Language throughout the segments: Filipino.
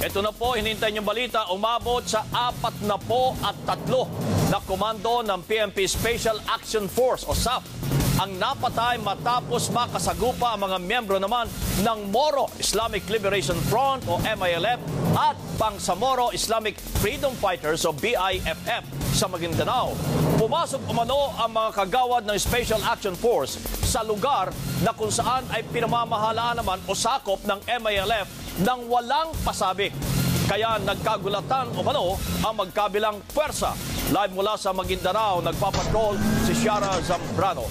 Ito na po, hinintay niyong balita, umabot sa 43 na komando ng PNP Special Action Force o SAF ang napatay matapos makasagupa ang mga miyembro naman ng Moro Islamic Liberation Front o MILF at Bangsamoro Islamic Freedom Fighters o BIFF sa Maguindanao. Pumasok umano ang mga kagawad ng Special Action Force sa lugar na kung saan ay pinamamahalaan naman o sakop ng MILF nang walang pasabi. Kaya nagkagulatan umano ang magkabilang pwersa. Live mula sa Maguindanao, nagpapatrol si Ciara Zambrano.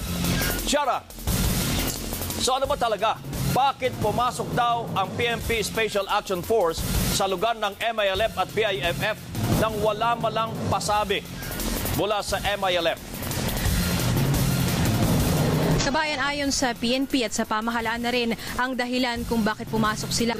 Ciara, so ano ba talaga? Bakit pumasok daw ang PNP Special Action Force sa lugar ng MILF at BIFF nang wala malang pasabi mula sa MILF? Kabayan, ayon sa PNP at sa pamahalaan na rin, ang dahilan kung bakit pumasok sila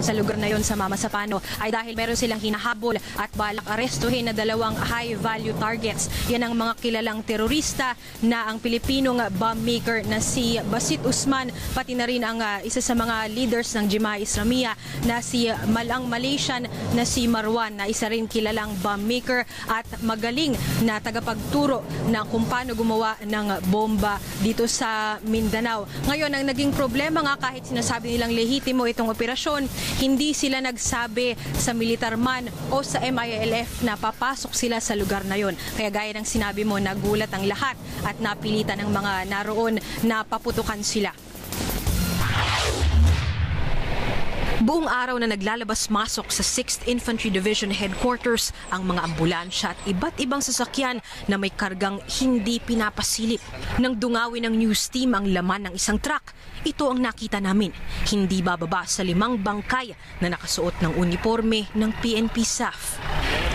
sa lugar na yon sa Mamasapano ay dahil meron silang hinahabol at balak arestuhin na 2 high-value targets. Yan ang mga kilalang terorista na ang Pilipinong bomb maker na si Basit Usman, pati na rin ang isa sa mga leaders ng Jemaah Islamiyah na si Malang Malaysian na si Marwan, na isa rin kilalang bomb maker at magaling na tagapagturo na kung paano gumawa ng bomba dito sa Mindanao. Ngayon, ang naging problema nga, kahit sinasabi nilang lehitimo itong operasyon, hindi sila nagsabi sa militar man o sa MILF na papasok sila sa lugar na yon. Kaya gaya ng sinabi mo, nagulat ang lahat at napilitan ng mga naroon na paputukan sila. Buong araw na naglalabas-masok sa 6th Infantry Division Headquarters ang mga ambulansya at iba't ibang sasakyan na may kargang hindi pinapasilip. Nang dungawin ng news team ang laman ng isang truck, ito ang nakita namin. Hindi bababa sa 5 bangkay na nakasuot ng uniforme ng PNP SAF.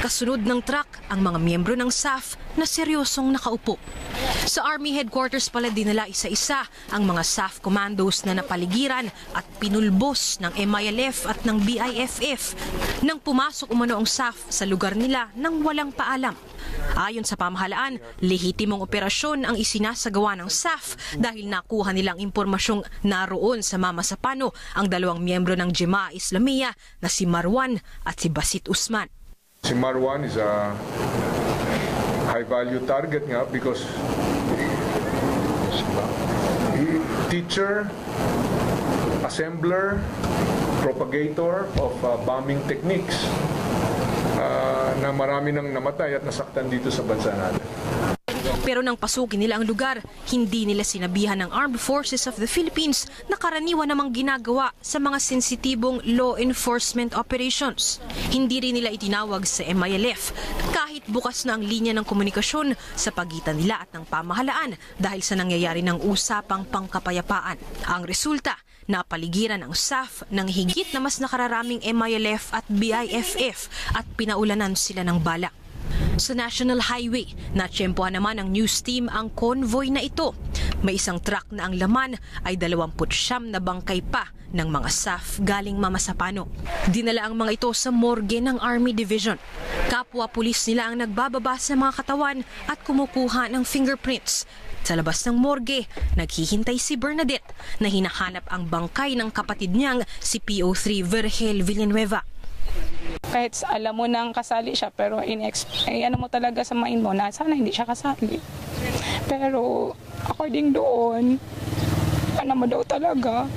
Kasunod ng truck ang mga miyembro ng SAF na seryosong nakaupo. Sa Army Headquarters pala dinala isa-isa ang mga SAF commandos na napaligiran at pinulbos ng MILF at ng BIFF nang pumasok umano ang SAF sa lugar nila nang walang paalam. Ayon sa pamahalaan, lehitimong operasyon ang isinasagawa ng SAF dahil nakuha nilang impormasyong naroon sa Mamasapano ang 2 miyembro ng Jemaah Islamiyah na si Marwan at si Basit Usman. Si Marwan is a high-value target nga because teacher, assembler, propagator of bombing techniques na marami nang namatay at nasaktan dito sa bansa natin. Pero nang pasukin nila ang lugar, hindi nila sinabihan ng Armed Forces of the Philippines na karaniwan namang ginagawa sa mga sensitibong law enforcement operations. Hindi rin nila itinawag sa MILF kahit bukas na ang linya ng komunikasyon sa pagitan nila at ng pamahalaan dahil sa nangyayari ng usapang pangkapayapaan. Ang resulta, napaligiran ang SAF ng higit na mas nakararaming MILF at BIFF at pinaulanan sila ng bala. Sa National Highway, natsyempohan naman ng news team ang convoy na ito. May isang truck na ang laman ay 29 na bangkay pa ng mga SAF galing Mamasapano. Dinala ang mga ito sa morgue ng Army Division. Kapwa pulis nila ang nagbababa sa mga katawan at kumukuha ng fingerprints. Sa labas ng morgue, naghihintay si Bernadette na hinahanap ang bangkay ng kapatid niyang si PO3 Virgel Villanueva. Kahit alam mo nang kasali siya, pero ano mo talaga sa mind mo na sana hindi siya kasali. Pero according doon, alam mo daw talaga.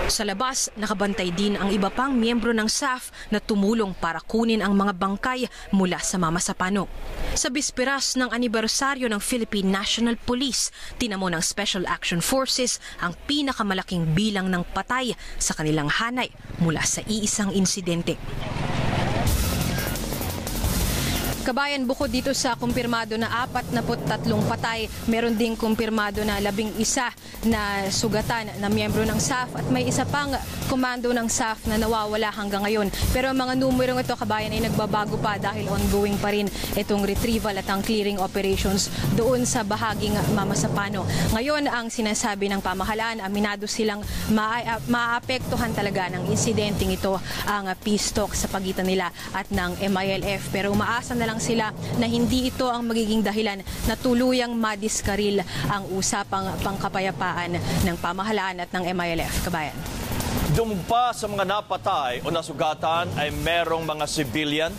Sa labas, nakabantay din ang iba pang miyembro ng SAF na tumulong para kunin ang mga bangkay mula sa Mamasapano. Sa bisperas ng anibersaryo ng Philippine National Police, tinamo ng Special Action Forces ang pinakamalaking bilang ng patay sa kanilang hanay mula sa iisang insidente. Kabayan, bukod dito sa kumpirmado na 43 patay, meron ding kumpirmado na 11 na sugatan na miyembro ng SAF at may isa pang komando ng SAF na nawawala hanggang ngayon. Pero ang mga numerong ito, kabayan, ay nagbabago pa dahil ongoing pa rin itong retrieval at ang clearing operations doon sa bahaging Mamasapano. Ngayon, ang sinasabi ng pamahalaan, aminado silang maapektuhan talaga ng insidenteng ito ang peace talk sa pagitan nila at ng MILF. Pero umaasa na lang sila na hindi ito ang magiging dahilan na tuluyang madiskaril ang usapang pangkapayapaan ng pamahalaan at ng MILF. Kabayan. Dumpa sa mga napatay o nasugatan ay merong mga civilian.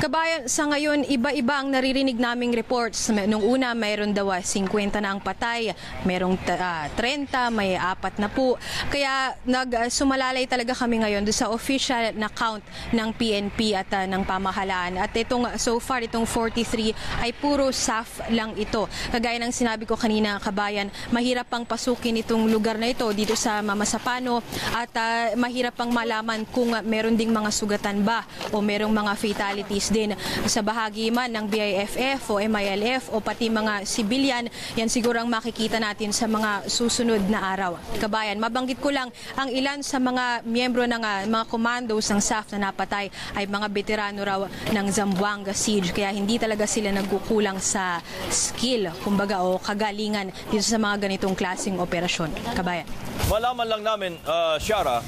Kabayan, sa ngayon, iba-iba ang naririnig naming reports. Nung una, mayroon daw 50 na ang patay, mayroong 30, may 4 na po. Kaya sumalalay talaga kami ngayon sa official na count ng PNP at ng pamahalaan. At so far, itong 43 ay puro SAF lang ito. Kagaya ng sinabi ko kanina, kabayan, mahirap pang pasukin itong lugar na ito dito sa Mamasapano at mahirap pang malaman kung meron ding mga sugatan ba o merong mga fatalities din sa bahagi man ng BIFF o MILF o pati mga civilian. Yan siguro ang makikita natin sa mga susunod na araw. Kabayan, mabanggit ko lang ang ilan sa mga miyembro ng mga commandos ng SAF na napatay ay mga veterano raw ng Zamboanga Siege. Kaya hindi talaga sila nagkukulang sa skill, kumbaga, o kagalingan dito sa mga ganitong klaseng operasyon. Kabayan. Malaman lang namin, Shara,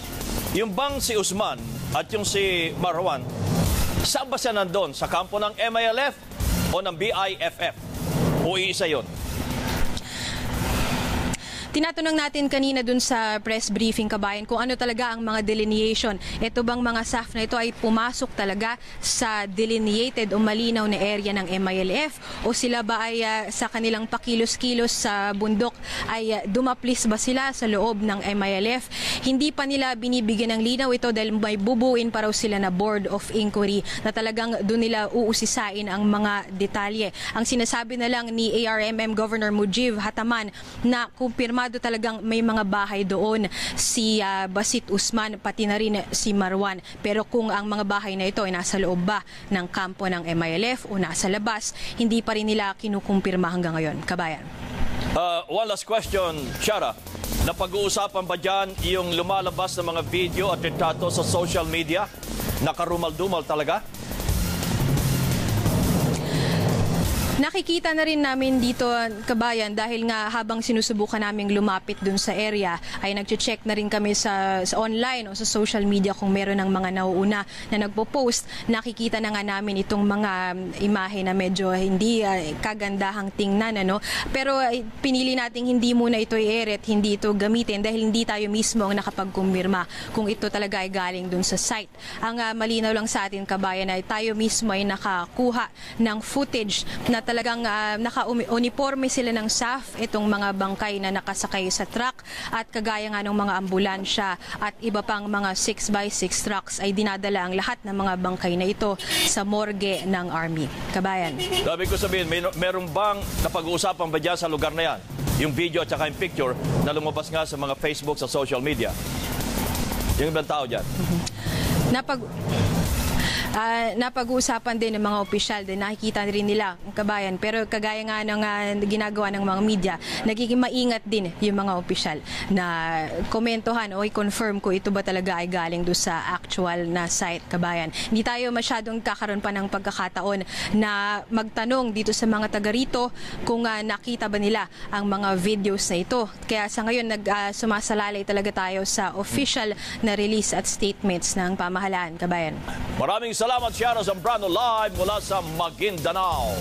yung bang si Usman at yung si Marwan, saan ba siya nandun? Sa kampo ng MILF o ng BIFF? O iisa yun? Tinatanong natin kanina dun sa press briefing, kabayan, kung ano talaga ang mga delineation. Ito bang mga SAF na ito ay pumasok talaga sa delineated o malinaw na area ng MILF? O sila ba ay sa kanilang pakilos-kilos sa bundok ay dumaplis ba sila sa loob ng MILF? Hindi pa nila binibigyan ng linaw ito dahil may bubuin pa raw sila na Board of Inquiry na talagang doon nila uusisain ang mga detalye. Ang sinasabi na lang ni ARMM Governor Mujib Hataman na kumpirma talagang may mga bahay doon si Basit Usman pati na rin si Marwan. Pero kung ang mga bahay na ito ay nasa loob ba ng kampo ng MILF o nasa labas, hindi pa rin nila kinukumpirma hanggang ngayon. Kabayan. One last question, Shara. Napag-uusapan ba dyan yung lumalabas ng mga video at retrato sa social media? Nakarumal-dumal talaga? Nakikita na rin namin dito, kabayan, dahil nga habang sinusubukan naming lumapit dun sa area, ay nag-check na rin kami sa online o sa social media kung meron ng mga nauuna na nagpo-post. Nakikita na nga namin itong mga imahe na medyo hindi kagandahang tingnan. Pero pinili nating hindi muna ito i-eret, hindi ito gamitin dahil hindi tayo mismo ang nakapagkumpirma kung ito talaga ay galing dun sa site. Ang malinaw lang sa atin, kabayan, ay tayo mismo ay nakakuha ng footage na talagang naka-uniforme sila ng SAF, itong mga bangkay na nakasakay sa truck at kagaya nga ng mga ambulansya at iba pang mga 6x6 trucks ay dinadala ang lahat ng mga bangkay na ito sa morgue ng Army. Kabayan. Sabi ko sabihin, meron bang napag-uusapan ba dyan sa lugar na yan? Yung video at saka yung picture na lumabas nga sa mga Facebook, sa social media. Yung ibang tao dyan. Napag-uusapan din ng mga opisyal din, nakikita rin nila ang kabayan. Pero kagaya nga ng ginagawa ng mga media, nagiging maingat din yung mga opisyal na komentohan o i-confirm ko ito ba talaga ay galing doon sa actual na site, kabayan. Hindi tayo masyadong kakaroon pa ng pagkakataon na magtanong dito sa mga taga rito kung nakita ba nila ang mga videos na ito. Kaya sa ngayon sumasalalay talaga tayo sa official na release at statements ng pamahalaan, kabayan. Maraming salamat, Shara Zambrano, live mula sa Maguindanao.